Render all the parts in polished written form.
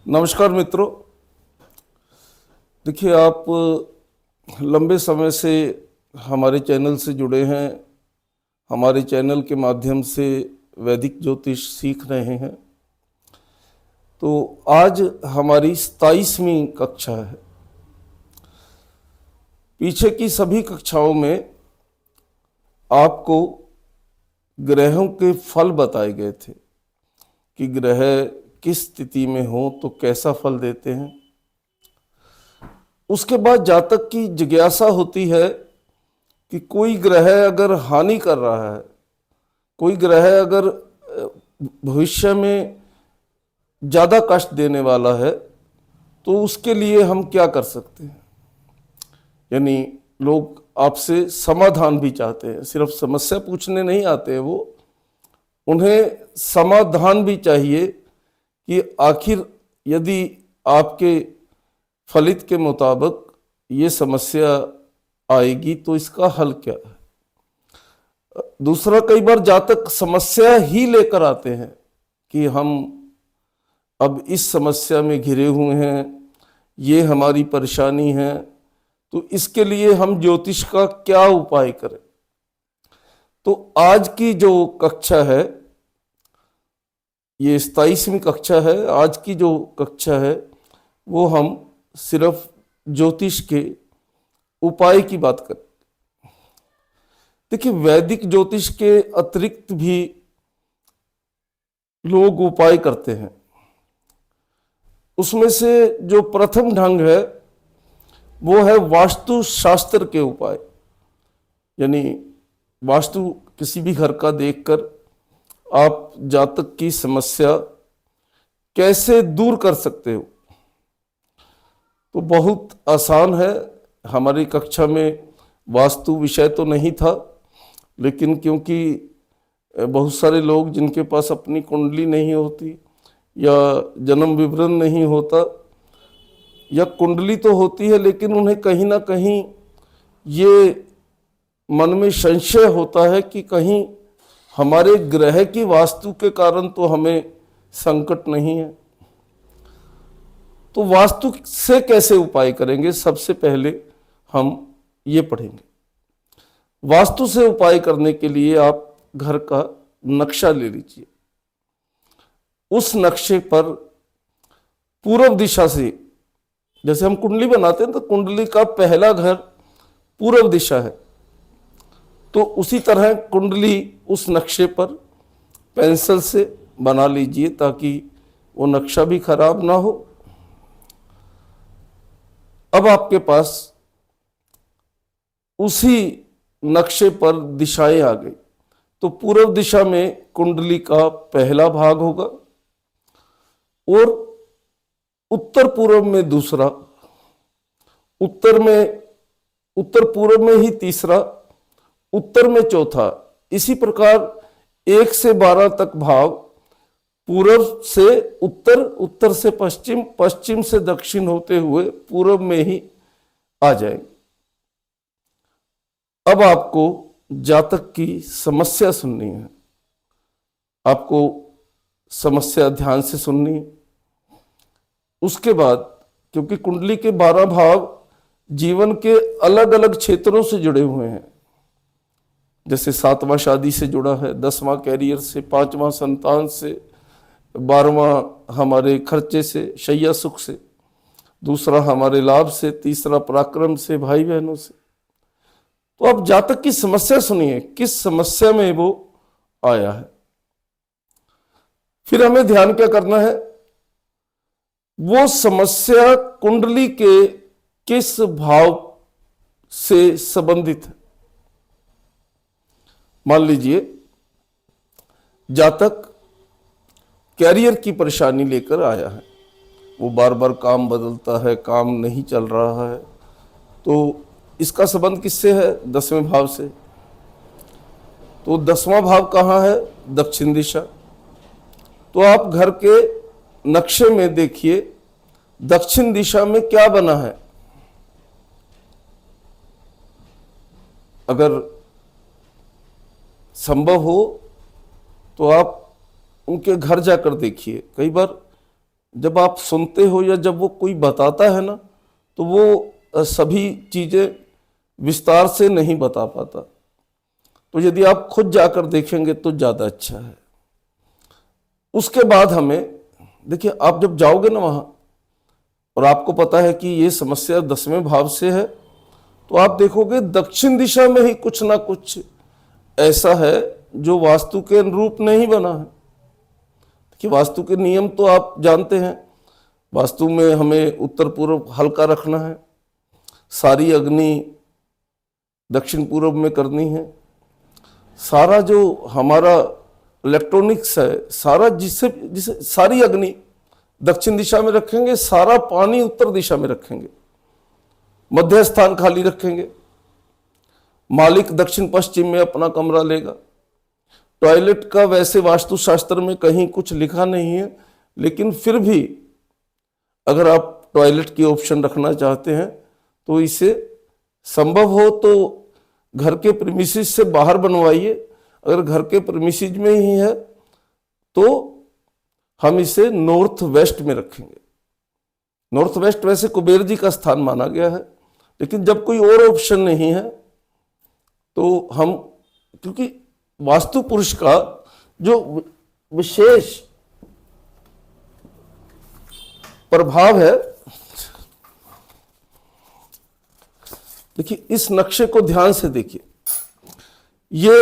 नमस्कार मित्रों। देखिए, आप लंबे समय से हमारे चैनल से जुड़े हैं। हमारे चैनल के माध्यम से वैदिक ज्योतिष सीख रहे हैं। तो आज हमारी 27वीं कक्षा है। पीछे की सभी कक्षाओं में आपको ग्रहों के फल बताए गए थे कि ग्रह किस स्थिति में हो तो कैसा फल देते हैं। उसके बाद जातक की जिज्ञासा होती है कि कोई ग्रह अगर हानि कर रहा है, कोई ग्रह अगर भविष्य में ज़्यादा कष्ट देने वाला है, तो उसके लिए हम क्या कर सकते हैं। यानी लोग आपसे समाधान भी चाहते हैं, सिर्फ समस्या पूछने नहीं आते हैं वो, उन्हें समाधान भी चाहिए कि आखिर यदि आपके फलित के मुताबिक ये समस्या आएगी तो इसका हल क्या है। दूसरा, कई बार जातक समस्या ही लेकर आते हैं कि हम अब इस समस्या में घिरे हुए हैं, ये हमारी परेशानी है, तो इसके लिए हम ज्योतिष का क्या उपाय करें। तो आज की जो कक्षा है, ये 27वीं कक्षा है। आज की जो कक्षा है वो हम सिर्फ ज्योतिष के उपाय की बात करें। देखिए, वैदिक ज्योतिष के अतिरिक्त भी लोग उपाय करते हैं। उसमें से जो प्रथम ढंग है वो है वास्तु शास्त्र के उपाय। यानी वास्तु किसी भी घर का देखकर आप जातक की समस्या कैसे दूर कर सकते हो। तो बहुत आसान है। हमारी कक्षा में वास्तु विषय तो नहीं था, लेकिन क्योंकि बहुत सारे लोग जिनके पास अपनी कुंडली नहीं होती या जन्म विवरण नहीं होता, या कुंडली तो होती है लेकिन उन्हें कहीं ना कहीं ये मन में संशय होता है कि कहीं हमारे ग्रह की वास्तु के कारण तो हमें संकट नहीं है। तो वास्तु से कैसे उपाय करेंगे, सबसे पहले हम ये पढ़ेंगे। वास्तु से उपाय करने के लिए आप घर का नक्शा ले लीजिए। उस नक्शे पर पूर्व दिशा से, जैसे हम कुंडली बनाते हैं तो कुंडली का पहला घर पूर्व दिशा है, तो उसी तरह कुंडली उस नक्शे पर पेंसिल से बना लीजिए ताकि वो नक्शा भी खराब ना हो। अब आपके पास उसी नक्शे पर दिशाएं आ गई। तो पूर्व दिशा में कुंडली का पहला भाग होगा और उत्तर पूर्व में दूसरा, उत्तर पूर्व में ही तीसरा, उत्तर में चौथा। इसी प्रकार 1 से 12 तक भाव पूर्व से उत्तर, उत्तर से पश्चिम, पश्चिम से दक्षिण होते हुए पूर्व में ही आ जाएंगे। अब आपको जातक की समस्या सुननी है। आपको समस्या ध्यान से सुननी है। उसके बाद, क्योंकि कुंडली के 12 भाव जीवन के अलग अलग क्षेत्रों से जुड़े हुए हैं, जैसे 7वां शादी से जुड़ा है, 10वां कैरियर से, 5वां संतान से, 12वां हमारे खर्चे से, शैया सुख से, दूसरा हमारे लाभ से, तीसरा पराक्रम से, भाई बहनों से। तो अब जातक की समस्या सुनिए, किस समस्या में वो आया है। फिर हमें ध्यान क्या करना है, वो समस्या कुंडली के किस भाव से संबंधित है। मान लीजिए जातक कैरियर की परेशानी लेकर आया है, वो बार बार काम बदलता है, काम नहीं चल रहा है, तो इसका संबंध किससे है? 10वें भाव से। तो 10वां भाव कहाँ है? दक्षिण दिशा। तो आप घर के नक्शे में देखिए दक्षिण दिशा में क्या बना है। अगर संभव हो तो आप उनके घर जाकर देखिए। कई बार जब आप सुनते हो या जब वो कोई बताता है ना, तो वो सभी चीज़ें विस्तार से नहीं बता पाता। तो यदि आप खुद जाकर देखेंगे तो ज़्यादा अच्छा है। उसके बाद हमें देखिए, आप जब जाओगे ना वहाँ और आपको पता है कि ये समस्या 10वें भाव से है, तो आप देखोगे दक्षिण दिशा में ही कुछ ना कुछ ऐसा है जो वास्तु के अनुरूप नहीं बना है। कि वास्तु के नियम तो आप जानते हैं, वास्तु में हमें उत्तर पूर्व हल्का रखना है, सारी अग्नि दक्षिण पूर्व में करनी है, सारा जो हमारा इलेक्ट्रॉनिक्स है सारा जिससे जिसे सारी अग्नि दक्षिण दिशा में रखेंगे, सारा पानी उत्तर दिशा में रखेंगे, मध्य स्थान खाली रखेंगे, मालिक दक्षिण पश्चिम में अपना कमरा लेगा। टॉयलेट का वैसे वास्तुशास्त्र में कहीं कुछ लिखा नहीं है, लेकिन फिर भी अगर आप टॉयलेट की ऑप्शन रखना चाहते हैं तो इसे संभव हो तो घर के प्रीमिसेस से बाहर बनवाइए। अगर घर के प्रीमिसेस में ही है तो हम इसे नॉर्थ वेस्ट में रखेंगे। नॉर्थ वेस्ट वैसे कुबेर जी का स्थान माना गया है, लेकिन जब कोई और ऑप्शन नहीं है तो हम, क्योंकि वास्तु पुरुष का जो विशेष प्रभाव है, देखिए इस नक्शे को ध्यान से देखिए, ये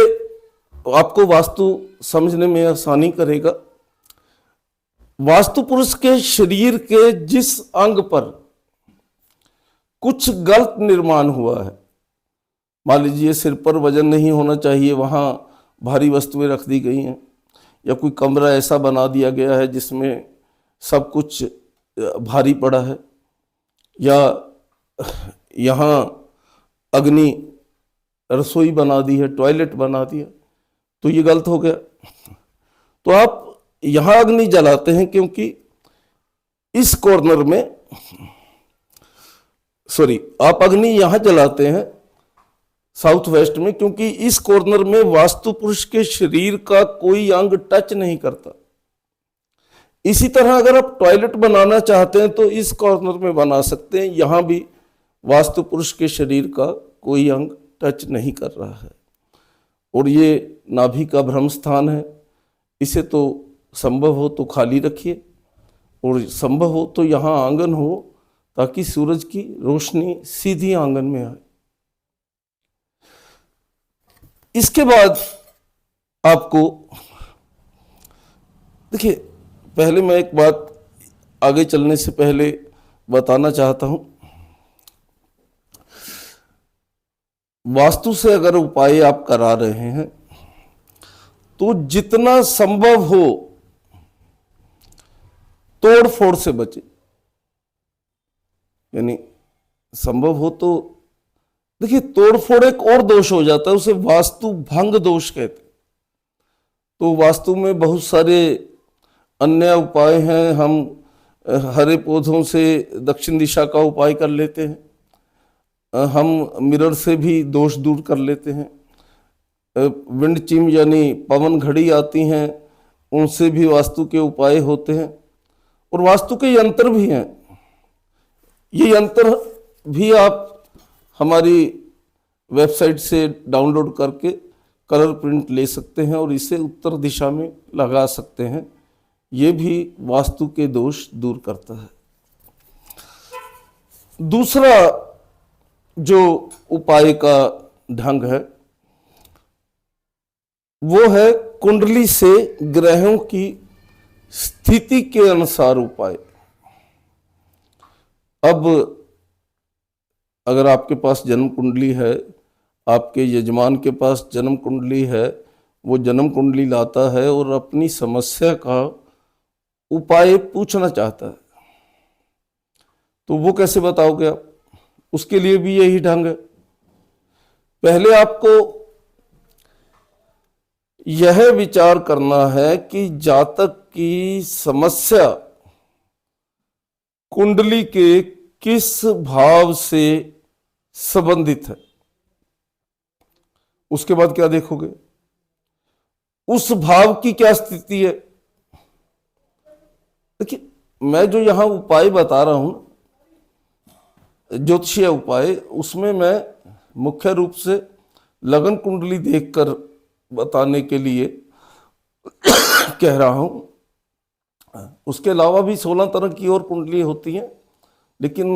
आपको वास्तु समझने में आसानी करेगा। वास्तु पुरुष के शरीर के जिस अंग पर कुछ गलत निर्माण हुआ है, मान लीजिए सिर पर वजन नहीं होना चाहिए, वहां भारी वस्तुएं रख दी गई हैं, या कोई कमरा ऐसा बना दिया गया है जिसमें सब कुछ भारी पड़ा है, या यहाँ अग्नि रसोई बना दी है, टॉयलेट बना दिया, तो ये गलत हो गया। तो आप यहाँ अग्नि जलाते हैं क्योंकि इस कॉर्नर में, आप अग्नि यहाँ जलाते हैं साउथ वेस्ट में, क्योंकि इस कॉर्नर में वास्तु पुरुष के शरीर का कोई अंग टच नहीं करता। इसी तरह अगर आप टॉयलेट बनाना चाहते हैं तो इस कॉर्नर में बना सकते हैं, यहां भी वास्तु पुरुष के शरीर का कोई अंग टच नहीं कर रहा है। और ये नाभि का ब्रह्म स्थान है, इसे तो संभव हो तो खाली रखिए, और संभव हो तो यहाँ आंगन हो ताकि सूरज की रोशनी सीधी आंगन में आए। इसके बाद आपको देखिए, पहले मैं एक बात आगे चलने से पहले बताना चाहता हूं। वास्तु से अगर उपाय आप करा रहे हैं तो जितना संभव हो तोड़ फोड़ से बचे, यानी संभव हो तो देखिए, तोड़ फोड़ एक और दोष हो जाता है, उसे वास्तु भंग दोष कहते हैं। तो वास्तु में बहुत सारे अन्य उपाय हैं। हम हरे पौधों से दक्षिण दिशा का उपाय कर लेते हैं, हम मिरर से भी दोष दूर कर लेते हैं, विंड चिम यानी पवन घड़ी आती हैं, उनसे भी वास्तु के उपाय होते हैं, और वास्तु के यंत्र भी हैं। ये यंत्र भी आप हमारी वेबसाइट से डाउनलोड करके कलर प्रिंट ले सकते हैं और इसे उत्तर दिशा में लगा सकते हैं। ये भी वास्तु के दोष दूर करता है। दूसरा जो उपाय का ढंग है वो है कुंडली से ग्रहों की स्थिति के अनुसार उपाय। अब अगर आपके पास जन्म कुंडली है, आपके यजमान के पास जन्म कुंडली है, वो जन्म कुंडली लाता है और अपनी समस्या का उपाय पूछना चाहता है, तो वो कैसे बताओगे आप? उसके लिए भी यही ढंग है। पहले आपको यह विचार करना है कि जातक की समस्या कुंडली के किस भाव से संबंधित है। उसके बाद क्या देखोगे? उस भाव की क्या स्थिति है। देखिए, मैं जो यहाँ उपाय बता रहा हूँ, ज्योतिषीय उपाय, उसमें मैं मुख्य रूप से लगन कुंडली देखकर बताने के लिए कह रहा हूँ। उसके अलावा भी 16 तरह की और कुंडली होती हैं, लेकिन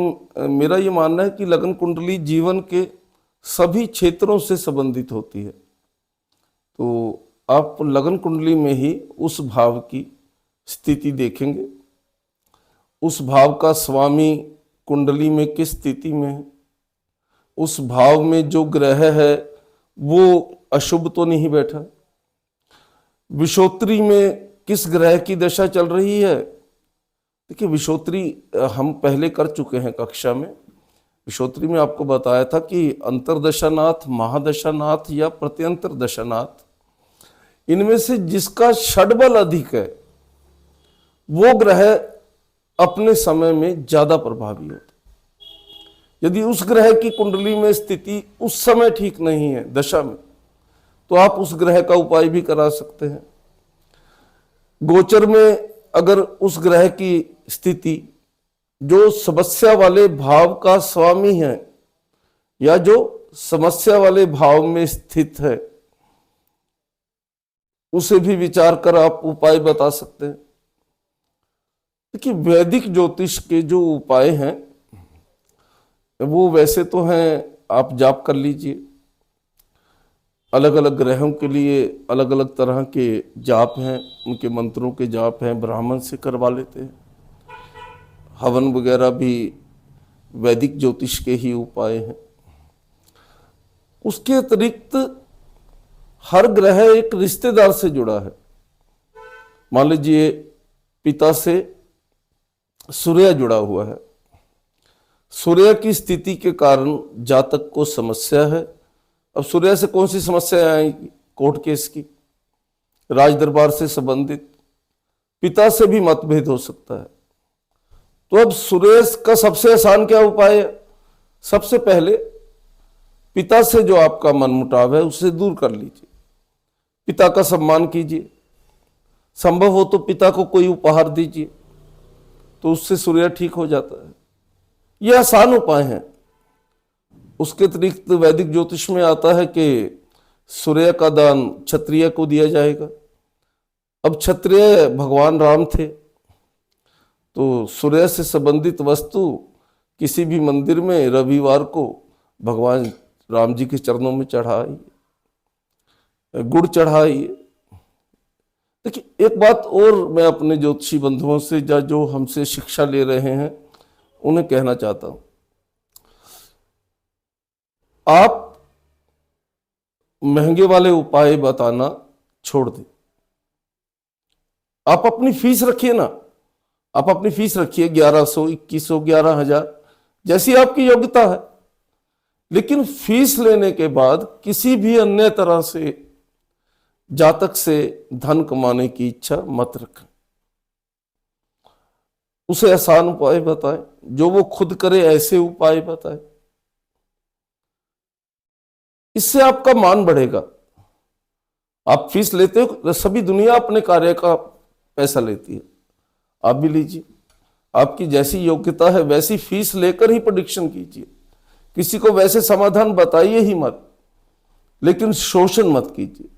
मेरा ये मानना है कि लगन कुंडली जीवन के सभी क्षेत्रों से संबंधित होती है। तो आप लगन कुंडली में ही उस भाव की स्थिति देखेंगे, उस भाव का स्वामी कुंडली में किस स्थिति में है, उस भाव में जो ग्रह है वो अशुभ तो नहीं बैठा, विषोत्री में किस ग्रह की दशा चल रही है। देखिए, विषोत्री हम पहले कर चुके हैं कक्षा में। विषोत्री में आपको बताया था कि अंतरदशानाथ, महादशानाथ या प्रत्यंतर दशानाथ, इनमें से जिसका षडबल अधिक है वो ग्रह अपने समय में ज्यादा प्रभावी होता। यदि उस ग्रह की कुंडली में स्थिति उस समय ठीक नहीं है दशा में, तो आप उस ग्रह का उपाय भी करा सकते हैं। गोचर में अगर उस ग्रह की स्थिति जो समस्या वाले भाव का स्वामी है या जो समस्या वाले भाव में स्थित है, उसे भी विचार कर आप उपाय बता सकते हैं। देखिए, वैदिक ज्योतिष के जो उपाय हैं वो वैसे तो हैं, आप जाप कर लीजिए। अलग अलग ग्रहों के लिए अलग अलग तरह के जाप हैं, उनके मंत्रों के जाप हैं, ब्राह्मण से करवा लेते हैं। हवन वगैरह भी वैदिक ज्योतिष के ही उपाय हैं। उसके अतिरिक्त हर ग्रह एक रिश्तेदार से जुड़ा है। मान लीजिए पिता से सूर्य जुड़ा हुआ है, सूर्य की स्थिति के कारण जातक को समस्या है। अब सूर्य से कौन सी समस्या आएगी? कोर्ट केस की, राज दरबार से संबंधित, पिता से भी मतभेद हो सकता है। तो अब सूर्य का सबसे आसान क्या उपाय है? सबसे पहले पिता से जो आपका मनमुटाव है उसे दूर कर लीजिए, पिता का सम्मान कीजिए, संभव हो तो पिता को कोई उपहार दीजिए, तो उससे सूर्य ठीक हो जाता है। यह आसान उपाय है। उसके अतिरिक्त वैदिक ज्योतिष में आता है कि सूर्य का दान क्षत्रिय को दिया जाएगा। अब क्षत्रिय भगवान राम थे, तो सूर्य से संबंधित वस्तु किसी भी मंदिर में रविवार को भगवान राम जी के चरणों में चढ़ाइए, गुड़ चढ़ाइए। देखिए, एक बात और मैं अपने ज्योतिषी बंधुओं से जो हमसे शिक्षा ले रहे हैं उन्हें कहना चाहता हूं, आप महंगे वाले उपाय बताना छोड़ दें। आप अपनी फीस रखिए ना, आप अपनी फीस रखिए 1100, 2100, 11,000, जैसी आपकी योग्यता है। लेकिन फीस लेने के बाद किसी भी अन्य तरह से जातक से धन कमाने की इच्छा मत रखें। उसे आसान उपाय बताएं, जो वो खुद करे ऐसे उपाय बताएं। इससे आपका मान बढ़ेगा। आप फीस लेते हो, सभी दुनिया अपने कार्य का पैसा लेती है, आप भी लीजिए। आपकी जैसी योग्यता है वैसी फीस लेकर ही प्रेडिक्शन कीजिए। किसी को वैसे समाधान बताइए ही मत, लेकिन शोषण मत कीजिए।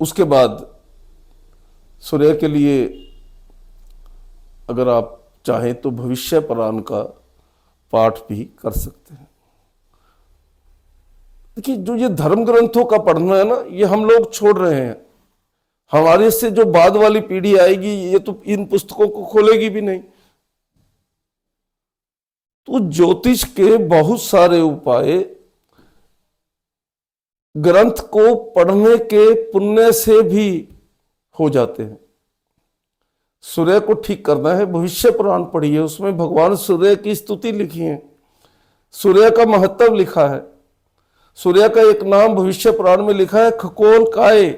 उसके बाद सूर्य के लिए अगर आप चाहें तो भविष्य पुराण का पाठ भी कर सकते हैं। देखिए, जो ये धर्म ग्रंथों का पढ़ना है ना, ये हम लोग छोड़ रहे हैं। हमारे से जो बाद वाली पीढ़ी आएगी ये तो इन पुस्तकों को खोलेगी भी नहीं। तो ज्योतिष के बहुत सारे उपाय ग्रंथ को पढ़ने के पुण्य से भी हो जाते हैं। सूर्य को ठीक करना है, भविष्य पुराण पढ़िए, उसमें भगवान सूर्य की स्तुति लिखी है, सूर्य का महत्व लिखा है। सूर्य का एक नाम भविष्य पुराण में लिखा है, खगोल काय,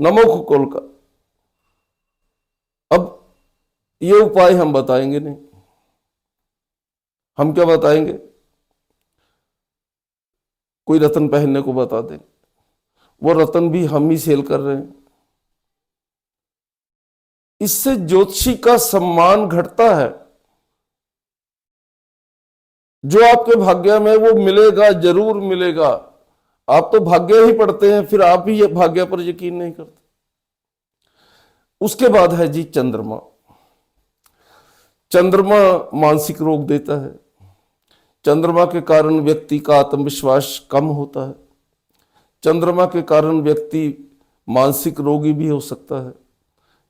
नमो खगोल का। अब ये उपाय हम बताएंगे नहीं, हम क्या बताएंगे? कोई रत्न पहनने को बता दे, वो रत्न भी हम ही सेल कर रहे हैं। इससे ज्योतिषी का सम्मान घटता है। जो आपके भाग्य में वो मिलेगा, जरूर मिलेगा। आप तो भाग्य ही पढ़ते हैं, फिर आप ही भाग्य पर यकीन नहीं करते। उसके बाद है जी चंद्रमा। चंद्रमा मानसिक रोग देता है। चंद्रमा के कारण व्यक्ति का आत्मविश्वास कम होता है। चंद्रमा के कारण व्यक्ति मानसिक रोगी भी हो सकता है।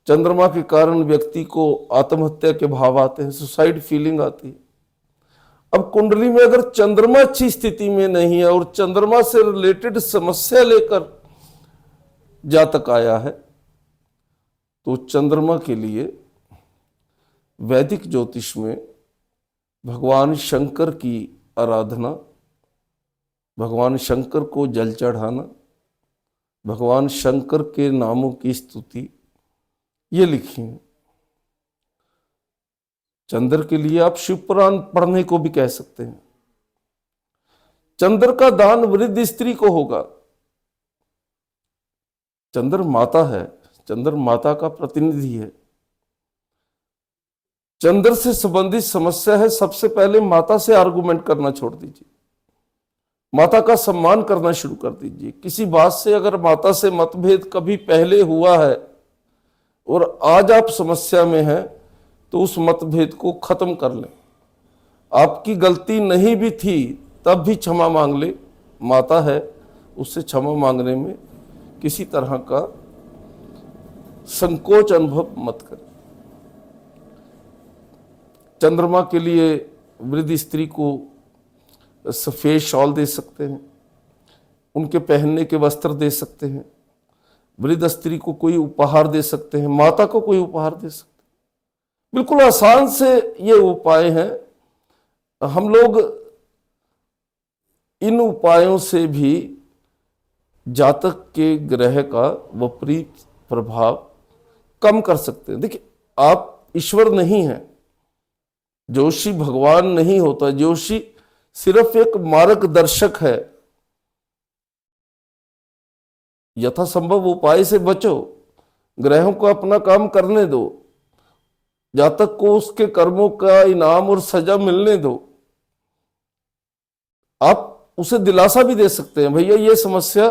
चंद्रमा के कारण व्यक्ति को आत्महत्या के भाव आते हैं, सुसाइड फीलिंग आती है। अब कुंडली में अगर चंद्रमा अच्छी स्थिति में नहीं है और चंद्रमा से रिलेटेड समस्या लेकर जातक आया है, तो चंद्रमा के लिए वैदिक ज्योतिष में भगवान शंकर की आराधना, भगवान शंकर को जल चढ़ाना, भगवान शंकर के नामों की स्तुति, ये लिखी है। चंद्र के लिए आप शिव पुराण पढ़ने को भी कह सकते हैं। चंद्र का दान वृद्ध स्त्री को होगा। चंद्र माता है, चंद्र माता का प्रतिनिधि है। चंद्र से संबंधित समस्या है, सबसे पहले माता से आर्गुमेंट करना छोड़ दीजिए, माता का सम्मान करना शुरू कर दीजिए। किसी बात से अगर माता से मतभेद कभी पहले हुआ है और आज आप समस्या में हैं, तो उस मतभेद को खत्म कर लें। आपकी गलती नहीं भी थी तब भी क्षमा मांग ले, माता है, उससे क्षमा मांगने में किसी तरह का संकोच अनुभव मत करें। चंद्रमा के लिए वृद्ध स्त्री को सफेद शॉल दे सकते हैं, उनके पहनने के वस्त्र दे सकते हैं, वृद्ध स्त्री को कोई उपहार दे सकते हैं, माता को कोई उपहार दे सकते हैं। बिल्कुल आसान से ये उपाय हैं। हम लोग इन उपायों से भी जातक के ग्रह का विपरीत प्रभाव कम कर सकते हैं। देखिए, आप ईश्वर नहीं हैं, ज्योतिषी भगवान नहीं होता, ज्योतिषी सिर्फ एक मार्गदर्शक है। यथासंभव उपाय से बचो, ग्रहों को अपना काम करने दो, जातक को उसके कर्मों का इनाम और सजा मिलने दो। आप उसे दिलासा भी दे सकते हैं, भैया ये समस्या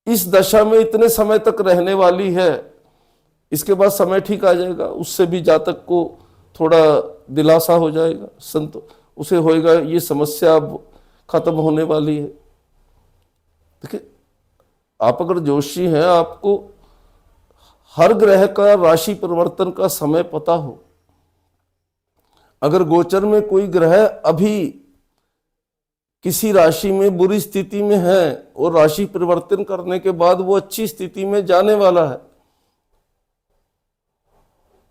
इस दशा में इतने समय तक रहने वाली है, इसके बाद समय ठीक आ जाएगा। उससे भी जातक को थोड़ा दिलासा हो जाएगा, उसे होएगा ये समस्या अब खत्म होने वाली है। देखिए, आप अगर ज्योतिषी हैं, आपको हर ग्रह का राशि परिवर्तन का समय पता हो। अगर गोचर में कोई ग्रह अभी किसी राशि में बुरी स्थिति में है और राशि परिवर्तन करने के बाद वो अच्छी स्थिति में जाने वाला है,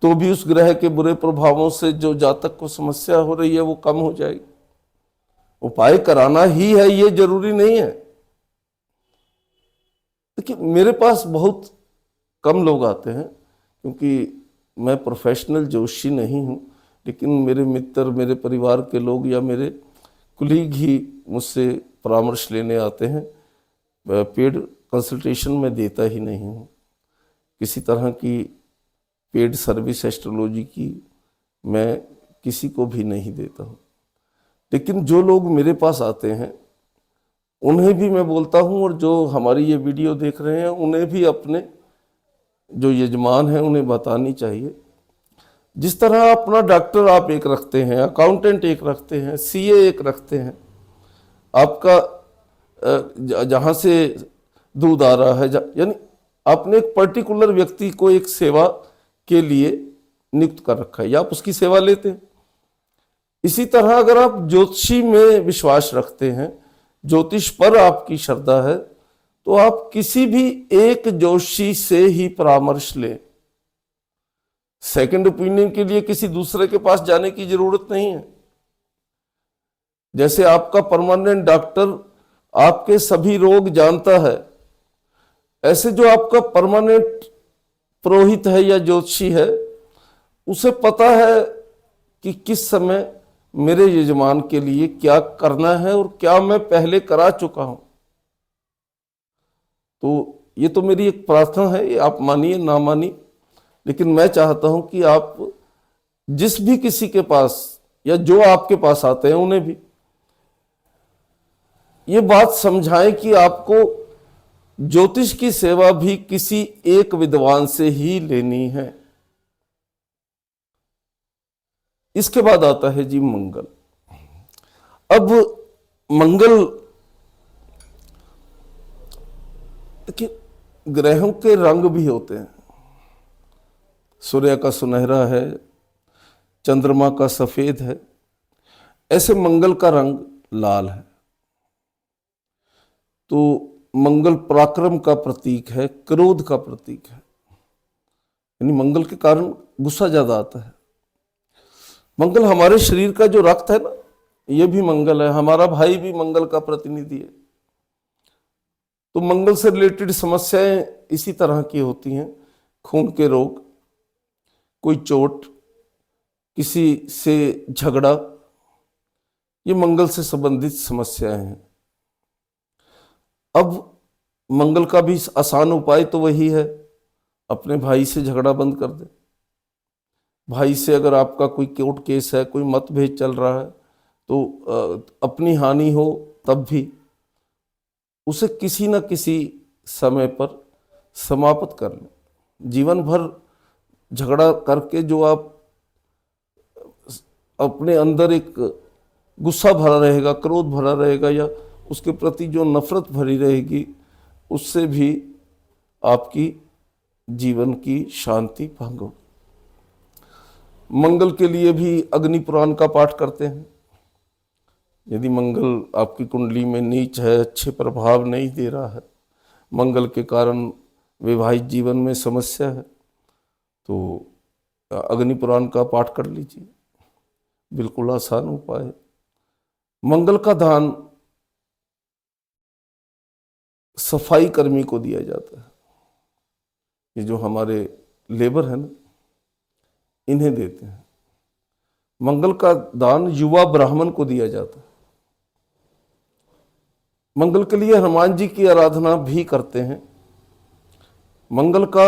तो भी उस ग्रह के बुरे प्रभावों से जो जातक को समस्या हो रही है वो कम हो जाएगी। उपाय कराना ही है, ये जरूरी नहीं है। देखिए, मेरे पास बहुत कम लोग आते हैं, क्योंकि मैं प्रोफेशनल ज्योतिषी नहीं हूँ, लेकिन मेरे मित्र, मेरे परिवार के लोग या मेरे कुलीग ही मुझसे परामर्श लेने आते हैं। पेड कंसल्टेशन मैं देता ही नहीं हूँ, किसी तरह की पेड सर्विस एस्ट्रोलॉजी की मैं किसी को भी नहीं देता हूँ। लेकिन जो लोग मेरे पास आते हैं उन्हें भी मैं बोलता हूँ, और जो हमारी ये वीडियो देख रहे हैं उन्हें भी अपने जो यजमान हैं उन्हें बतानी चाहिए। जिस तरह अपना डॉक्टर आप एक रखते हैं, अकाउंटेंट एक रखते हैं, सीए एक रखते हैं, आपका जहाँ से दूध आ रहा है, यानी आपने एक पर्टिकुलर व्यक्ति को एक सेवा के लिए नियुक्त कर रखा है या आप उसकी सेवा लेते हैं। इसी तरह अगर आप ज्योतिषी में विश्वास रखते हैं, ज्योतिष पर आपकी श्रद्धा है, तो आप किसी भी एक ज्योतिषी से ही परामर्श लें। सेकंड ओपिनियन के लिए किसी दूसरे के पास जाने की जरूरत नहीं है। जैसे आपका परमानेंट डॉक्टर आपके सभी रोग जानता है, ऐसे जो आपका परमानेंट पुरोहित है या ज्योतिषी है, उसे पता है कि किस समय मेरे यजमान के लिए क्या करना है और क्या मैं पहले करा चुका हूं। तो ये तो मेरी एक प्रार्थना है, ये आप मानिए ना मानिए, लेकिन मैं चाहता हूं कि आप जिस भी किसी के पास या जो आपके पास आते हैं उन्हें भी ये बात समझाएं कि आपको ज्योतिष की सेवा भी किसी एक विद्वान से ही लेनी है। इसके बाद आता है जी मंगल। अब मंगल, देखिए ग्रहों के रंग भी होते हैं। सूर्य का सुनहरा है, चंद्रमा का सफेद है, ऐसे मंगल का रंग लाल है। तो मंगल पराक्रम का प्रतीक है, क्रोध का प्रतीक है, यानी मंगल के कारण गुस्सा ज्यादा आता है। मंगल हमारे शरीर का जो रक्त है ना, ये भी मंगल है, हमारा भाई भी मंगल का प्रतिनिधि है। तो मंगल से रिलेटेड समस्याएं इसी तरह की होती हैं, खून के रोग, कोई चोट, किसी से झगड़ा, ये मंगल से संबंधित समस्याएं हैं। अब मंगल का भी आसान उपाय तो वही है, अपने भाई से झगड़ा बंद कर दे। भाई से अगर आपका कोई कोर्ट केस है, कोई मतभेद चल रहा है, तो अपनी हानि हो तब भी उसे किसी न किसी समय पर समाप्त कर लें। जीवन भर झगड़ा करके जो आप अपने अंदर एक गुस्सा भरा रहेगा, क्रोध भरा रहेगा, या उसके प्रति जो नफरत भरी रहेगी, उससे भी आपकी जीवन की शांति भंग होगी। मंगल के लिए भी अग्नि पुराण का पाठ करते हैं। यदि मंगल आपकी कुंडली में नीच है, अच्छे प्रभाव नहीं दे रहा है, मंगल के कारण वैवाहिक जीवन में समस्या है, तो अग्नि पुराण का पाठ कर लीजिए, बिल्कुल आसान उपाय है। मंगल का दान सफाई कर्मी को दिया जाता है। ये जो हमारे लेबर है ना, इन्हें देते हैं। मंगल का दान युवा ब्राह्मण को दिया जाता है। मंगल के लिए हनुमान जी की आराधना भी करते हैं। मंगल का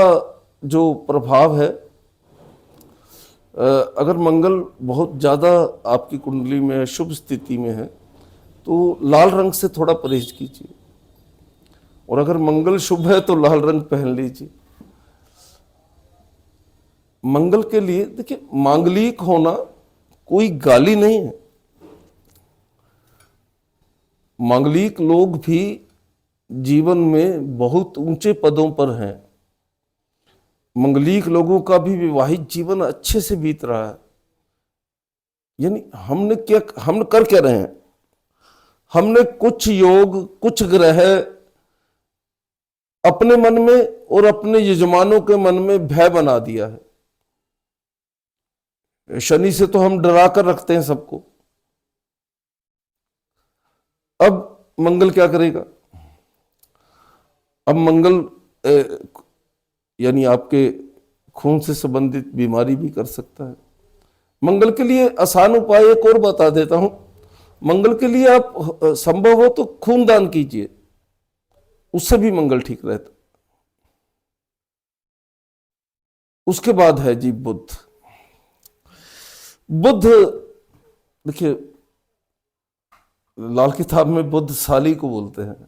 जो प्रभाव है, अगर मंगल बहुत ज़्यादा आपकी कुंडली में शुभ स्थिति में है तो लाल रंग से थोड़ा परहेज कीजिए, और अगर मंगल शुभ है तो लाल रंग पहन लीजिए। मंगल के लिए देखिए, मांगलिक होना कोई गाली नहीं है। मांगलिक लोग भी जीवन में बहुत ऊंचे पदों पर हैं। मंगलिक लोगों का भी विवाहित जीवन अच्छे से बीत रहा है। यानी हम कर क्या रहे हैं? हमने कुछ योग, कुछ ग्रह अपने मन में और अपने यजमानों के मन में भय बना दिया है। शनि से तो हम डरा कर रखते हैं सबको। अब मंगल क्या करेगा? अब मंगल यानी आपके खून से संबंधित बीमारी भी कर सकता है। मंगल के लिए आसान उपाय एक और बता देता हूं। मंगल के लिए आप संभव हो तो खून दान कीजिए, उससे भी मंगल ठीक रहता। उसके बाद है जी बुध। बुध देखिए, लाल किताब में बुध साली को बोलते हैं,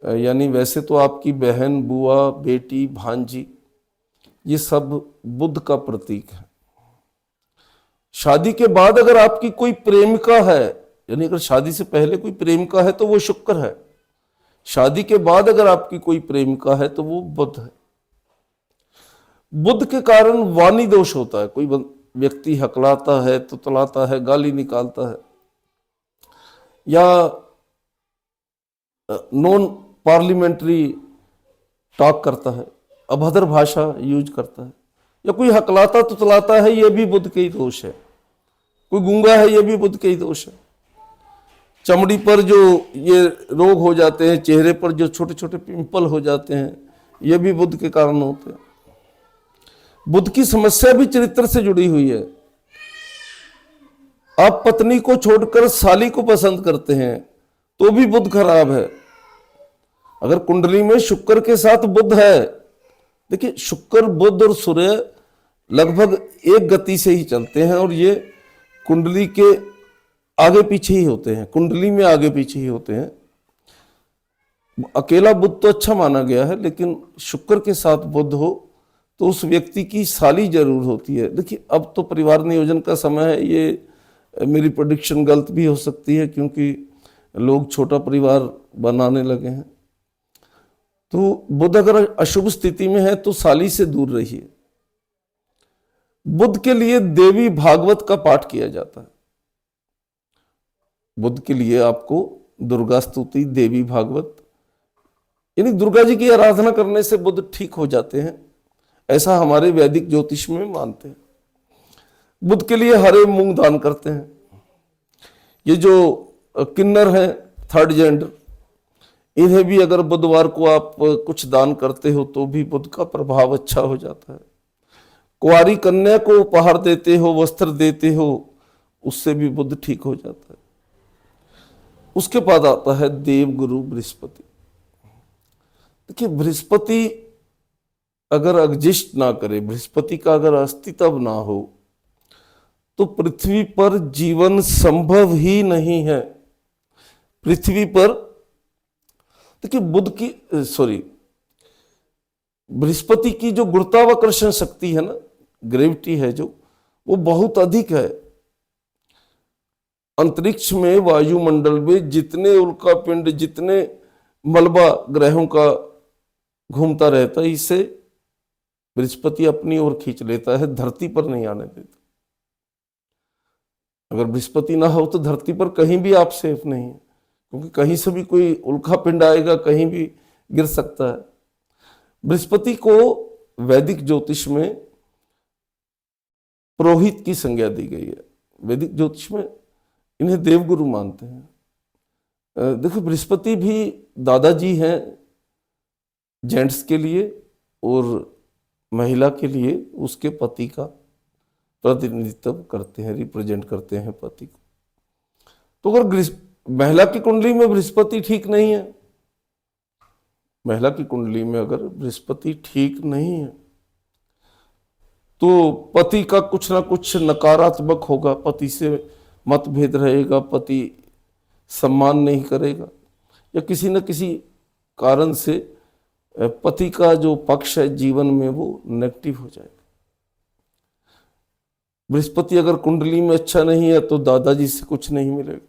यानी वैसे तो आपकी बहन, बुआ, बेटी, भांजी, ये सब बुध का प्रतीक है। शादी के बाद अगर आपकी कोई प्रेमिका है, यानी अगर शादी से पहले कोई प्रेमिका है तो वो शुक्र है। शादी के बाद अगर आपकी कोई प्रेमिका है तो वो बुध है। बुध के कारण वाणी दोष होता है। कोई व्यक्ति हकलाता है, तुतलाता है, गाली निकालता है, या नॉन पार्लियामेंट्री टॉक करता है, अभद्र भाषा यूज करता है, या कोई हकलाता तुतलाता है, ये भी बुध के ही दोष है। कोई गूंगा है, ये भी बुध के ही दोष है। चमड़ी पर जो ये रोग हो जाते हैं, चेहरे पर जो छोटे छोटे पिंपल हो जाते हैं, ये भी बुध के कारण होते हैं। बुध की समस्या भी चरित्र से जुड़ी हुई है। आप पत्नी को छोड़कर साली को पसंद करते हैं तो भी बुध खराब है। अगर कुंडली में शुक्र के साथ बुध है देखिए, शुक्र, बुध और सूर्य लगभग एक गति से ही चलते हैं और ये कुंडली के आगे पीछे ही होते हैं, कुंडली में आगे पीछे ही होते हैं। अकेला बुध तो अच्छा माना गया है, लेकिन शुक्र के साथ बुध हो तो उस व्यक्ति की साली जरूर होती है। देखिए, अब तो परिवार नियोजन का समय है, ये मेरी प्रेडिक्शन गलत भी हो सकती है क्योंकि लोग छोटा परिवार बनाने लगे हैं। तो बुध अगर अशुभ स्थिति में है तो साली से दूर रहिए। बुध के लिए देवी भागवत का पाठ किया जाता है। बुध के लिए आपको दुर्गा स्तुति, देवी भागवत, यानी दुर्गा जी की आराधना करने से बुध ठीक हो जाते हैं, ऐसा हमारे वैदिक ज्योतिष में मानते हैं। बुध के लिए हरे मूंग दान करते हैं। ये जो किन्नर हैं, थर्ड जेंडर, इन्हें भी अगर बुधवार को आप कुछ दान करते हो तो भी बुध का प्रभाव अच्छा हो जाता है। कुंवारी कन्या को उपहार देते हो, वस्त्र देते हो, उससे भी बुध ठीक हो जाता है। उसके बाद आता है देव गुरु बृहस्पति। देखिए, बृहस्पति अगर एग्जिस्ट ना करे, बृहस्पति का अगर अस्तित्व ना हो तो पृथ्वी पर जीवन संभव ही नहीं है। पृथ्वी पर देखिए, बृहस्पति की जो गुरुत्वाकर्षण शक्ति है ना, ग्रेविटी है जो, वो बहुत अधिक है। अंतरिक्ष में, वायुमंडल में जितने उल्कापिंड, जितने मलबा ग्रहों का घूमता रहता है, इसे बृहस्पति अपनी ओर खींच लेता है, धरती पर नहीं आने देता। अगर बृहस्पति ना हो तो धरती पर कहीं भी आप सेफ नहीं है, क्योंकि कहीं से भी कोई उल्कापिंड आएगा, कहीं भी गिर सकता है। बृहस्पति को वैदिक ज्योतिष में पुरोहित की संज्ञा दी गई है। वैदिक ज्योतिष में इन्हें देवगुरु मानते हैं। देखो, बृहस्पति भी दादाजी हैं जेंट्स के लिए, और महिला के लिए उसके पति का प्रतिनिधित्व करते हैं, रिप्रेजेंट करते हैं पति को। तो अगर महिला की कुंडली में बृहस्पति ठीक नहीं है, महिला की कुंडली में अगर बृहस्पति ठीक नहीं है तो पति का कुछ ना कुछ नकारात्मक होगा, पति से मतभेद रहेगा, पति सम्मान नहीं करेगा, या किसी न किसी कारण से पति का जो पक्ष है जीवन में वो नेगेटिव हो जाएगा। बृहस्पति अगर कुंडली में अच्छा नहीं है तो दादाजी से कुछ नहीं मिलेगा,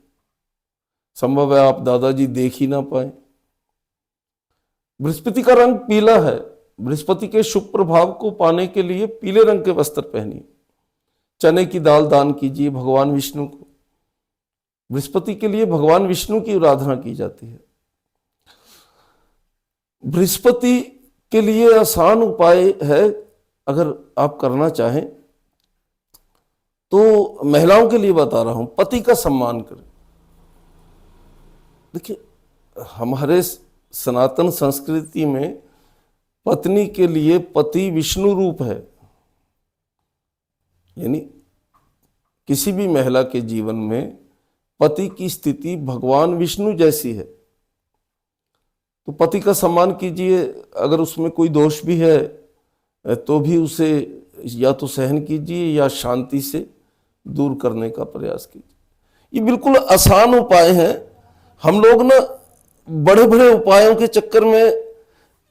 संभव है आप दादाजी देख ही ना पाए। बृहस्पति का रंग पीला है। बृहस्पति के शुभ प्रभाव को पाने के लिए पीले रंग के वस्त्र पहनिए, चने की दाल दान कीजिए भगवान विष्णु को। बृहस्पति के लिए भगवान विष्णु की आराधना की जाती है। बृहस्पति के लिए आसान उपाय है, अगर आप करना चाहें तो महिलाओं के लिए बता रहा हूं, पति का सम्मान करें। देखिए, हमारे सनातन संस्कृति में पत्नी के लिए पति विष्णु रूप है, यानी किसी भी महिला के जीवन में पति की स्थिति भगवान विष्णु जैसी है। तो पति का सम्मान कीजिए, अगर उसमें कोई दोष भी है तो भी उसे या तो सहन कीजिए या शांति से दूर करने का प्रयास कीजिए। ये बिल्कुल आसान उपाय हैं। हम लोग ना बड़े बड़े उपायों के चक्कर में,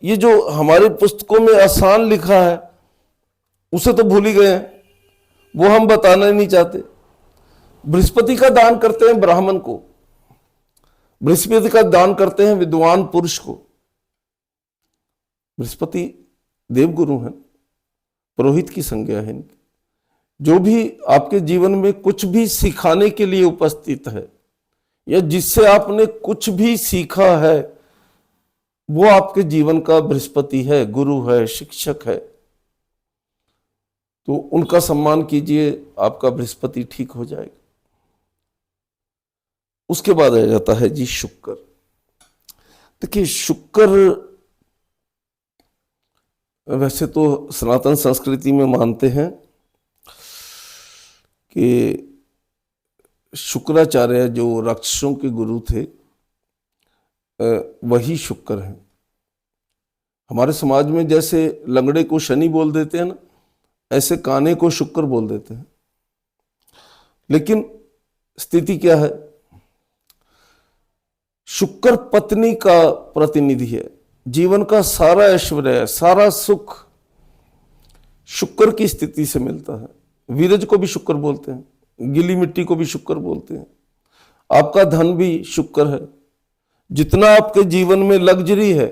ये जो हमारे पुस्तकों में आसान लिखा है उसे तो भूल ही गए हैं, वो हम बताना ही नहीं चाहते। बृहस्पति का दान करते हैं ब्राह्मण को, बृहस्पति का दान करते हैं विद्वान पुरुष को। बृहस्पति देवगुरु हैं, पुरोहित की संज्ञा है इनकी। जो भी आपके जीवन में कुछ भी सिखाने के लिए उपस्थित है या जिससे आपने कुछ भी सीखा है, वो आपके जीवन का बृहस्पति है, गुरु है, शिक्षक है। तो उनका सम्मान कीजिए, आपका बृहस्पति ठीक हो जाएगा। उसके बाद आ जाता है जी शुक्र। देखिए, शुक्र वैसे तो सनातन संस्कृति में मानते हैं कि शुक्राचार्य जो राक्षसों के गुरु थे वही शुक्र हैं। हमारे समाज में जैसे लंगड़े को शनि बोल देते हैं ना, ऐसे काने को शुक्र बोल देते हैं। लेकिन स्थिति क्या है, शुक्र पत्नी का प्रतिनिधि है। जीवन का सारा ऐश्वर्य, सारा सुख शुक्र की स्थिति से मिलता है। वीरज को भी शुक्र बोलते हैं, गीली मिट्टी को भी शुक्र बोलते हैं। आपका धन भी शुक्र है। जितना आपके जीवन में लग्जरी है,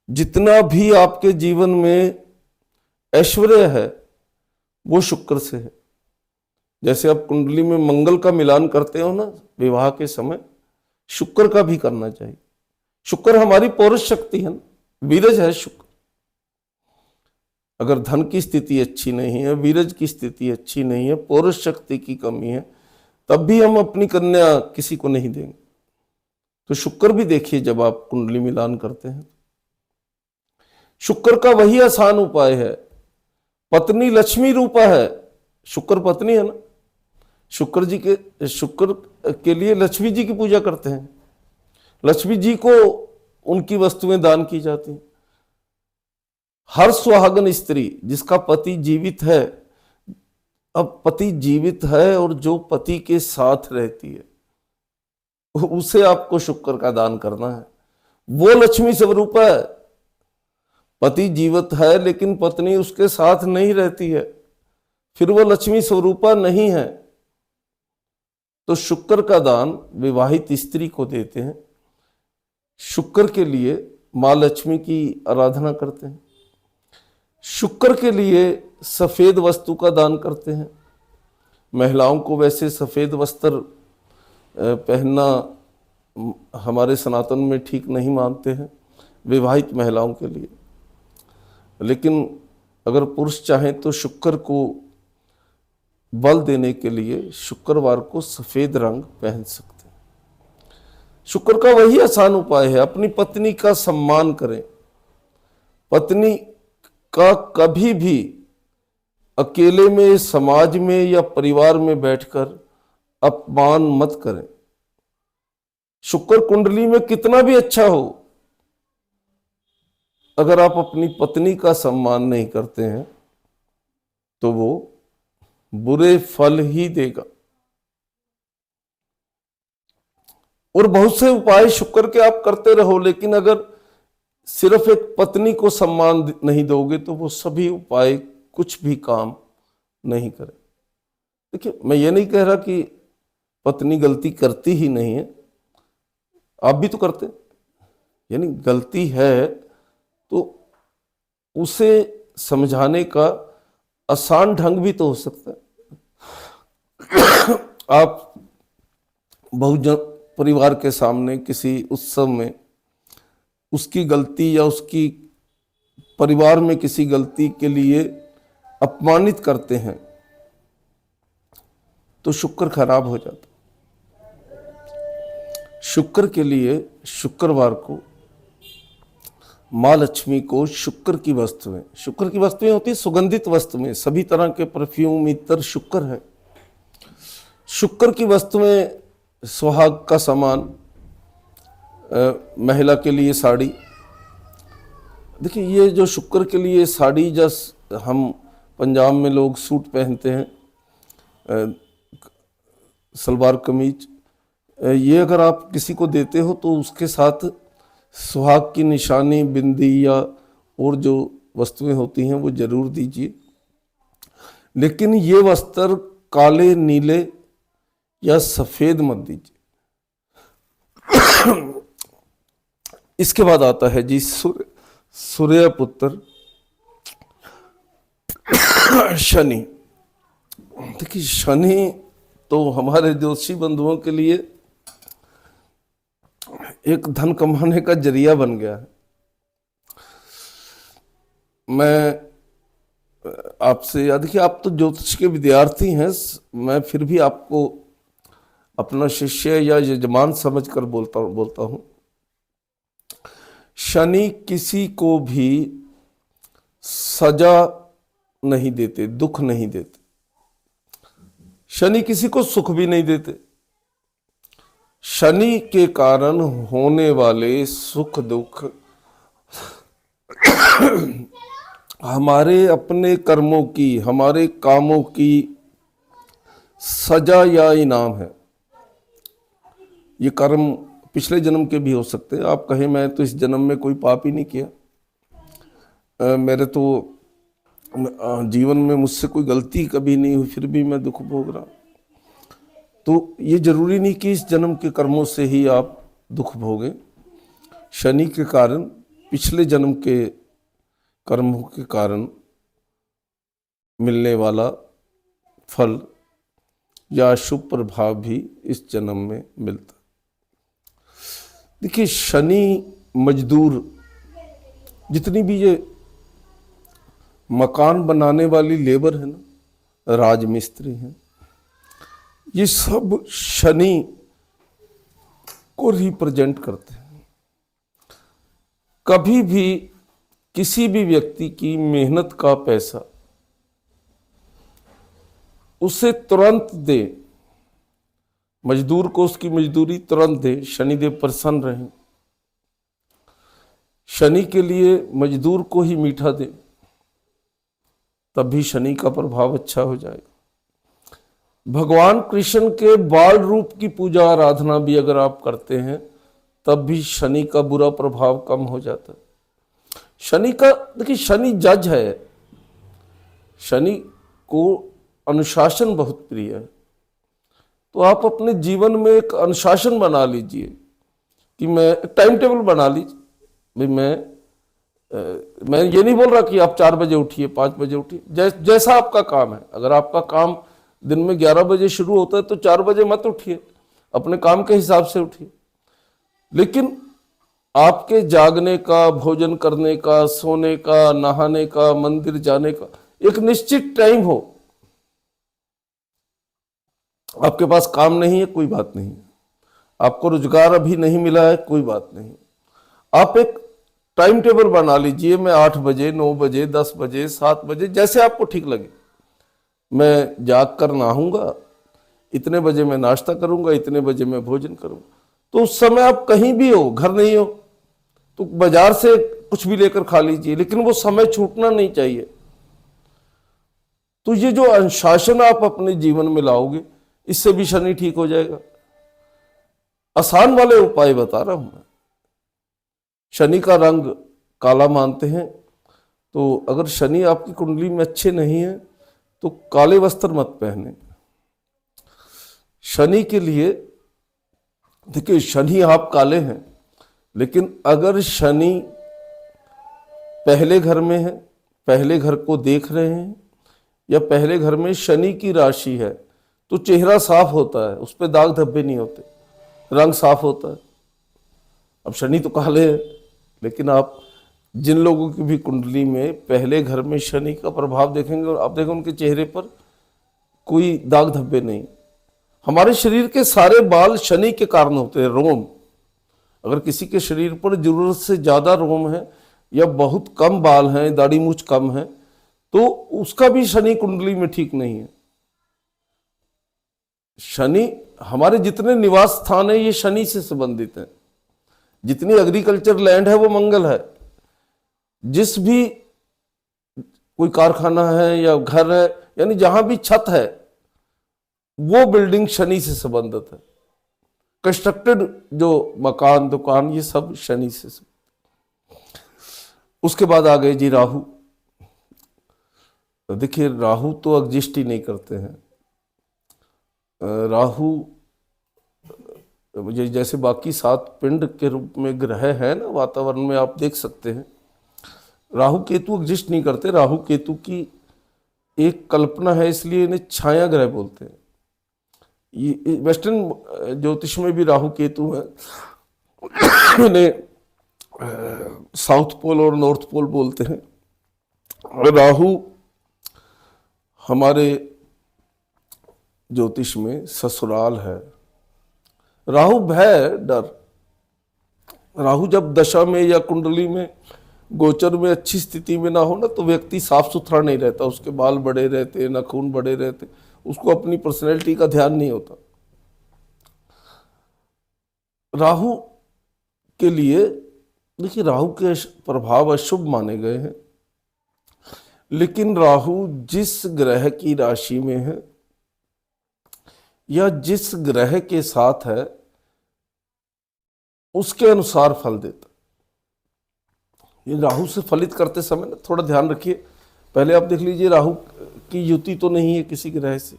जितना भी आपके जीवन में ऐश्वर्य है, वो शुक्र से है। जैसे आप कुंडली में मंगल का मिलान करते हो ना विवाह के समय, शुक्र का भी करना चाहिए। शुक्र हमारी पौरुष शक्ति है ना, वीरज है शुक्र। अगर धन की स्थिति अच्छी नहीं है, वीरज की स्थिति अच्छी नहीं है, पौरुष शक्ति की कमी है, तब भी हम अपनी कन्या किसी को नहीं देंगे। तो शुक्र भी देखिए जब आप कुंडली मिलान करते हैं। शुक्र का वही आसान उपाय है। पत्नी लक्ष्मी रूपा है, शुक्र पत्नी है ना। शुक्र के लिए लक्ष्मी जी की पूजा करते हैं। लक्ष्मी जी को उनकी वस्तुएं दान की जाती हैं। हर सुहागन स्त्री जिसका पति जीवित है, अब पति जीवित है और जो पति के साथ रहती है, उसे आपको शुक्र का दान करना है। वो लक्ष्मी स्वरूपा है। पति जीवित है लेकिन पत्नी उसके साथ नहीं रहती है, फिर वो लक्ष्मी स्वरूपा नहीं है। तो शुक्र का दान विवाहित स्त्री को देते हैं। शुक्र के लिए माँ लक्ष्मी की आराधना करते हैं। शुक्र के लिए सफेद वस्तु का दान करते हैं। महिलाओं को वैसे सफेद वस्त्र पहनना हमारे सनातन में ठीक नहीं मानते हैं, विवाहित महिलाओं के लिए। लेकिन अगर पुरुष चाहें तो शुक्र को बल देने के लिए शुक्रवार को सफेद रंग पहन सकते हैं। शुक्र का वही आसान उपाय है, अपनी पत्नी का सम्मान करें। पत्नी का कभी भी अकेले में, समाज में या परिवार में बैठकर अपमान मत करें। शुक्र कुंडली में कितना भी अच्छा हो, अगर आप अपनी पत्नी का सम्मान नहीं करते हैं तो वो बुरे फल ही देगा। और बहुत से उपाय शुक्र के आप करते रहो, लेकिन अगर सिर्फ एक पत्नी को सम्मान नहीं दोगे तो वो सभी उपाय कुछ भी काम नहीं करे। देखिए, मैं ये नहीं कह रहा कि पत्नी गलती करती ही नहीं है, आप भी तो करते, यानी गलती है तो उसे समझाने का आसान ढंग भी तो हो सकता है। आप बहुजन परिवार के सामने किसी उत्सव में उसकी गलती या उसकी परिवार में किसी गलती के लिए अपमानित करते हैं तो शुक्र खराब हो जाता। शुक्र के लिए शुक्रवार को माँ लक्ष्मी को शुक्र की वस्तुएं होती है सुगंधित वस्तुएं, सभी तरह के परफ्यूम इत्र शुक्र है। शुक्र की वस्तुएं, सुहाग का सामान, महिला के लिए साड़ी। देखिए, ये जो शुक्र के लिए साड़ी, जस हम पंजाब में लोग सूट पहनते हैं, सलवार कमीज, ये अगर आप किसी को देते हो तो उसके साथ सुहाग की निशानी, बिंदी या और जो वस्तुएं होती हैं वो जरूर दीजिए। लेकिन ये वस्त्र काले, नीले या सफेद मत दीजिए। इसके बाद आता है जी सूर्य पुत्र शनि। देखिए, शनि तो हमारे ज्योतिषी बंधुओं के लिए एक धन कमाने का जरिया बन गया है। मैं आपसे, देखिए आप तो ज्योतिष के विद्यार्थी हैं, मैं फिर भी आपको अपना शिष्य या यजमान समझकर बोलता हूं। शनि किसी को भी सजा नहीं देते, दुख नहीं देते। शनि किसी को सुख भी नहीं देते। शनि के कारण होने वाले सुख दुख हमारे अपने कर्मों की, हमारे कामों की सजा या इनाम है। ये कर्म पिछले जन्म के भी हो सकते हैं। आप कहें मैं तो इस जन्म में कोई पाप ही नहीं किया, मेरे तो जीवन में मुझसे कोई गलती कभी नहीं हुई, फिर भी मैं दुख भोग रहा। तो ये जरूरी नहीं कि इस जन्म के कर्मों से ही आप दुख भोगें। शनि के कारण, पिछले जन्म के कर्मों के कारण मिलने वाला फल या शुभ प्रभाव भी इस जन्म में मिलता। देखिए, शनि मजदूर, जितनी भी ये मकान बनाने वाली लेबर है ना, राजमिस्त्री हैं, ये सब शनि को रिप्रेजेंट करते हैं। कभी भी किसी भी व्यक्ति की मेहनत का पैसा उसे तुरंत दे, मजदूर को उसकी मजदूरी तुरंत दे, शनिदेव प्रसन्न रहें। शनि के लिए मजदूर को ही मीठा दे, तब भी शनि का प्रभाव अच्छा हो जाएगा। भगवान कृष्ण के बाल रूप की पूजा आराधना भी अगर आप करते हैं, तब भी शनि का बुरा प्रभाव कम हो जाता है। शनि का, देखिए, शनि जज है। शनि को अनुशासन बहुत प्रिय है। तो आप अपने जीवन में एक अनुशासन बना लीजिए कि मैं एक टाइम टेबल बना लीजिए। भाई मैं ये नहीं बोल रहा कि आप 4 बजे उठिए, 5 बजे उठिए, जैसा आपका काम है। अगर आपका काम दिन में 11 बजे शुरू होता है तो 4 बजे मत उठिए, अपने काम के हिसाब से उठिए। लेकिन आपके जागने का, भोजन करने का, सोने का, नहाने का, मंदिर जाने का एक निश्चित टाइम हो। आपके पास काम नहीं है, कोई बात नहीं, आपको रोजगार अभी नहीं मिला है, कोई बात नहीं, आप एक टाइम टेबल बना लीजिए। मैं 8 बजे, 9 बजे, 10 बजे, 7 बजे, जैसे आपको ठीक लगे, मैं जाग कर नहाऊंगा, इतने बजे मैं नाश्ता करूंगा, इतने बजे मैं भोजन करूंगा। तो उस समय आप कहीं भी हो, घर नहीं हो तो बाजार से कुछ भी लेकर खा लीजिए, लेकिन वो समय छूटना नहीं चाहिए। तो ये जो अनुशासन आप अपने जीवन में लाओगे, इससे भी शनि ठीक हो जाएगा। आसान वाले उपाय बता रहा हूं मैं। शनि का रंग काला मानते हैं, तो अगर शनि आपकी कुंडली में अच्छे नहीं है तो काले वस्त्र मत पहने। शनि के लिए, देखिए, शनि आप काले हैं, लेकिन अगर शनि पहले घर में है, पहले घर को देख रहे हैं, या पहले घर में शनि की राशि है, तो चेहरा साफ होता है, उस पर दाग धब्बे नहीं होते, रंग साफ होता है। अब शनि तो काले हैं, लेकिन आप जिन लोगों की भी कुंडली में पहले घर में शनि का प्रभाव देखेंगे, और आप देखेंगे उनके चेहरे पर कोई दाग धब्बे नहीं। हमारे शरीर के सारे बाल शनि के कारण होते हैं। रोम, अगर किसी के शरीर पर जरूरत से ज्यादा रोम है या बहुत कम बाल हैं, दाढ़ी मूछ कम है, तो उसका भी शनि कुंडली में ठीक नहीं है। शनि, हमारे जितने निवास स्थान है ये शनि से संबंधित है। जितनी एग्रीकल्चर लैंड है वो मंगल है। जिस भी कोई कारखाना है या घर है, यानी जहां भी छत है, वो बिल्डिंग शनि से संबंधित है। कंस्ट्रक्टेड जो मकान, दुकान, ये सब शनि से। उसके बाद आ गए जी राहु। देखिए, राहु तो एग्जिस्ट ही नहीं करते हैं। राहु मुझे जैसे बाकी 7 पिंड के रूप में ग्रह है ना वातावरण में, आप देख सकते हैं, राहु केतु एग्जिस्ट नहीं करते। राहु केतु की एक कल्पना है, इसलिए इन्हें छाया ग्रह बोलते हैं। ये वेस्टर्न ज्योतिष में भी राहु केतु है, इन्हें साउथ पोल और नॉर्थ पोल बोलते हैं। राहु हमारे ज्योतिष में ससुराल है। राहु भय, डर। राहु जब दशा में या कुंडली में, गोचर में अच्छी स्थिति में ना हो ना, तो व्यक्ति साफ सुथरा नहीं रहता, उसके बाल बड़े रहते, नाखून बड़े रहते, उसको अपनी पर्सनैलिटी का ध्यान नहीं होता। राहु के लिए देखिए, राहु के प्रभाव अशुभ माने गए हैं, लेकिन राहु जिस ग्रह की राशि में है या जिस ग्रह के साथ है उसके अनुसार फल देता। ये राहु से फलित करते समय ना थोड़ा ध्यान रखिए। पहले आप देख लीजिए, राहु की युति तो नहीं है किसी ग्रह से।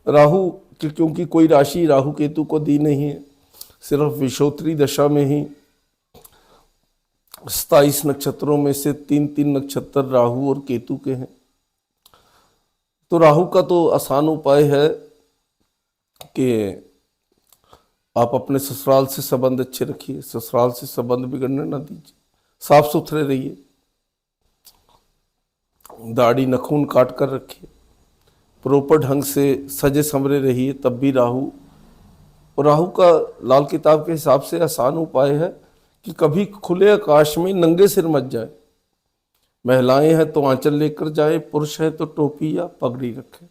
राहु की क्योंकि कोई राशि राहु केतु को दी नहीं है, सिर्फ विषोत्तरी दशा में ही 27 नक्षत्रों में से 3-3 नक्षत्र राहु और केतु के हैं। तो राहु का तो आसान उपाय है कि आप अपने ससुराल से संबंध अच्छे रखिए, ससुराल से संबंध बिगड़ने ना दीजिए, साफ सुथरे रहिए, दाढ़ी नखून काट कर रखिए, प्रॉपर ढंग से सजे संवरे रहिए, तब भी राहु। और राहु का लाल किताब के हिसाब से आसान उपाय है कि कभी खुले आकाश में नंगे सिर मत जाए। महिलाएं हैं तो आंचल लेकर जाए, पुरुष है तो टोपी या पगड़ी रखें।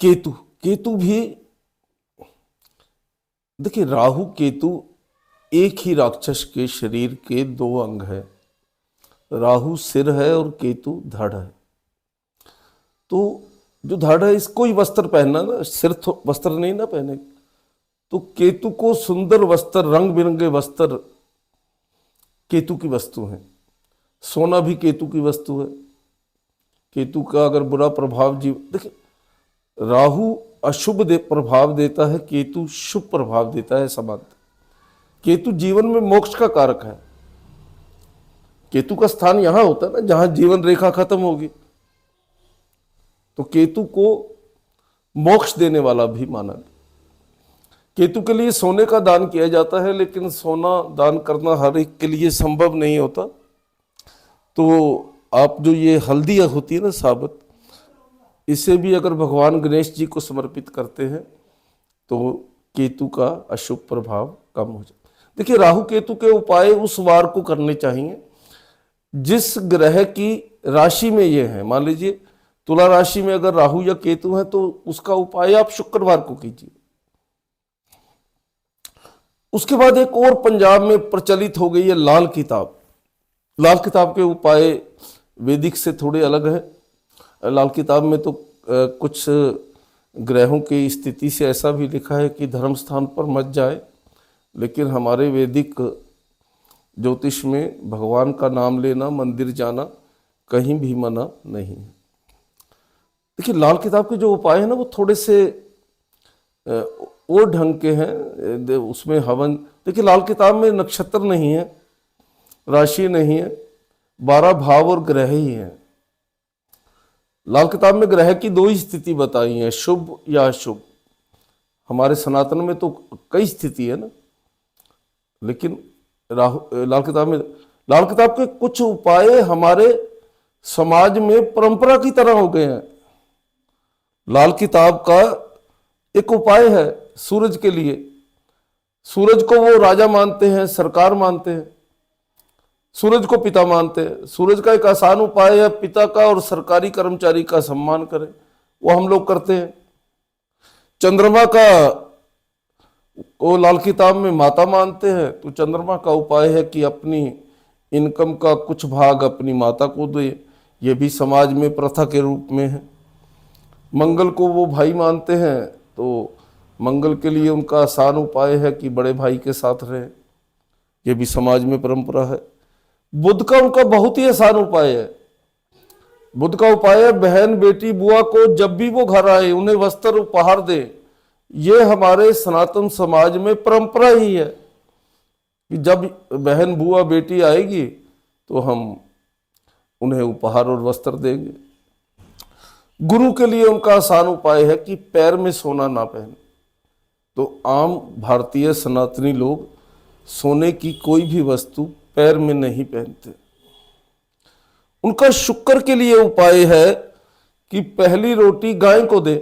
केतु, केतु भी देखिए, राहु केतु एक ही राक्षस के शरीर के दो अंग है। राहु सिर है और केतु धड़ है। तो जो धड़ है इसको ही वस्त्र पहनना ना, सिर वस्त्र नहीं ना पहने। तो केतु को सुंदर वस्त्र, रंग बिरंगे वस्त्र केतु की वस्तु है। सोना भी केतु की वस्तु है। केतु का अगर बुरा प्रभाव देखिए, राहु अशुभ प्रभाव देता है, केतु शुभ प्रभाव देता है समांतर। केतु जीवन में मोक्ष का कारक है। केतु का स्थान यहां होता है ना जहां जीवन रेखा खत्म होगी। तो केतु को मोक्ष देने वाला भी माना गया। केतु के लिए सोने का दान किया जाता है, लेकिन सोना दान करना हर एक के लिए संभव नहीं होता। तो आप जो ये हल्दी होती है ना साबुत, इसे भी अगर भगवान गणेश जी को समर्पित करते हैं तो केतु का अशुभ प्रभाव कम हो जाए। देखिए, राहु केतु के उपाय उस वार को करने चाहिए जिस ग्रह की राशि में ये है। मान लीजिए तुला राशि में अगर राहु या केतु है तो उसका उपाय आप शुक्रवार को कीजिए। उसके बाद एक और पंजाब में प्रचलित हो गई है लाल किताब। लाल किताब के उपाय वैदिक से थोड़े अलग है। लाल किताब में तो कुछ ग्रहों की स्थिति से ऐसा भी लिखा है कि धर्म स्थान पर मत जाए, लेकिन हमारे वैदिक ज्योतिष में भगवान का नाम लेना, मंदिर जाना कहीं भी मना नहीं है। देखिए, लाल किताब के जो उपाय है ना वो थोड़े से और ढंग के हैं। उसमें हवन, देखिए लाल किताब में नक्षत्र नहीं है, राशि नहीं है, 12 भाव और ग्रह ही हैं। लाल किताब में ग्रह की 2 ही स्थिति बताई है, शुभ या अशुभ। हमारे सनातन में तो कई स्थिति है ना, लेकिन लाल किताब के कुछ उपाय हमारे समाज में परंपरा की तरह हो गए हैं। लाल किताब का एक उपाय है सूरज के लिए। सूरज को वो राजा मानते हैं, सरकार मानते हैं, सूरज को पिता मानते हैं। सूरज का एक आसान उपाय है पिता का और सरकारी कर्मचारी का सम्मान करें, वो हम लोग करते हैं। चंद्रमा का वो लाल किताब में माता मानते हैं, तो चंद्रमा का उपाय है कि अपनी इनकम का कुछ भाग अपनी माता को दे, ये भी समाज में प्रथा के रूप में है। मंगल को वो भाई मानते हैं, तो मंगल के लिए उनका आसान उपाय है कि बड़े भाई के साथ रहे, ये भी समाज में परंपरा है। बुध का उनका बहुत ही आसान उपाय है। बुध का उपाय है बहन बेटी बुआ को जब भी वो घर आए उन्हें वस्त्र उपहार दे। ये हमारे सनातन समाज में परंपरा ही है कि जब बहन बुआ बेटी आएगी तो हम उन्हें उपहार और वस्त्र देंगे। गुरु के लिए उनका आसान उपाय है कि पैर में सोना ना पहने। तो आम भारतीय सनातनी लोग सोने की कोई भी वस्तु पैर में नहीं पहनते। उनका शुक्र के लिए उपाय है कि पहली रोटी गाय को दे।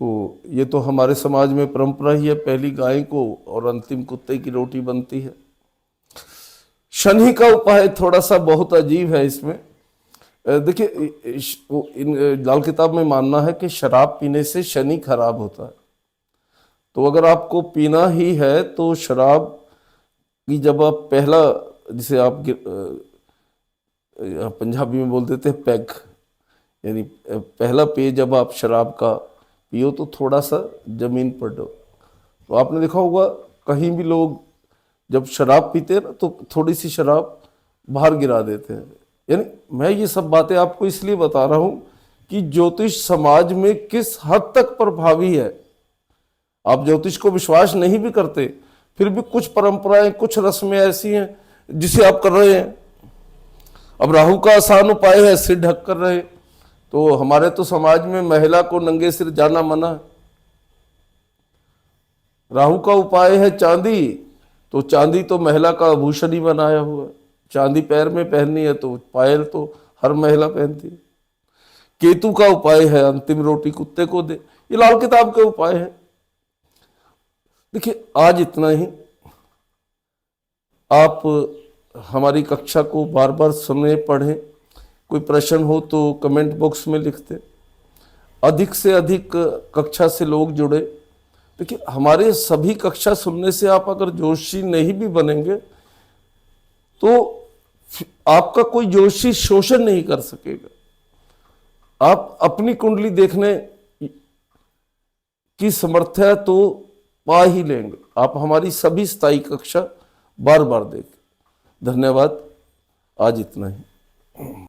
तो ये तो हमारे समाज में परंपरा ही है, पहली गाय को और अंतिम कुत्ते की रोटी बनती है। शनि का उपाय थोड़ा सा बहुत अजीब है इसमें। देखिए, इन लाल किताब में मानना है कि शराब पीने से शनि खराब होता है। तो अगर आपको पीना ही है तो शराब की जब आप पहला, जिसे आप पंजाबी में बोल देते हैं पैग, यानी पहला पेय जब आप शराब का पियो तो थोड़ा सा जमीन पर डो। तो आपने देखा होगा कहीं भी लोग जब शराब पीते हैं ना तो थोड़ी सी शराब बाहर गिरा देते हैं। यानी मैं ये सब बातें आपको इसलिए बता रहा हूं कि ज्योतिष समाज में किस हद तक प्रभावी है। आप ज्योतिष को विश्वास नहीं भी करते, फिर भी कुछ परंपराएं, कुछ रस्में ऐसी हैं जिसे आप कर रहे हैं। अब राहु का आसान उपाय है सिर ढक कर रहे, तो हमारे तो समाज में महिला को नंगे सिर जाना मना है। राहु का उपाय है चांदी, तो चांदी तो महिला का आभूषण ही बनाया हुआ है। चांदी पैर में पहननी है तो पायल तो हर महिला पहनती है। केतु का उपाय है अंतिम रोटी कुत्ते को दे, ये लाल किताब के उपाय है। देखिए आज इतना ही। आप हमारी कक्षा को बार बार सुने, पढ़ें। कोई प्रश्न हो तो कमेंट बॉक्स में लिख दें। अधिक से अधिक कक्षा से लोग जुड़े। देखिए हमारे सभी कक्षा सुनने से आप अगर ज्योतिषी नहीं भी बनेंगे तो आपका कोई ज्योतिषी शोषण नहीं कर सकेगा। आप अपनी कुंडली देखने की समर्थ्य तो पा ही लेंगे। आप हमारी सभी स्थायी कक्षा बार बार देखें। धन्यवाद। आज इतना ही।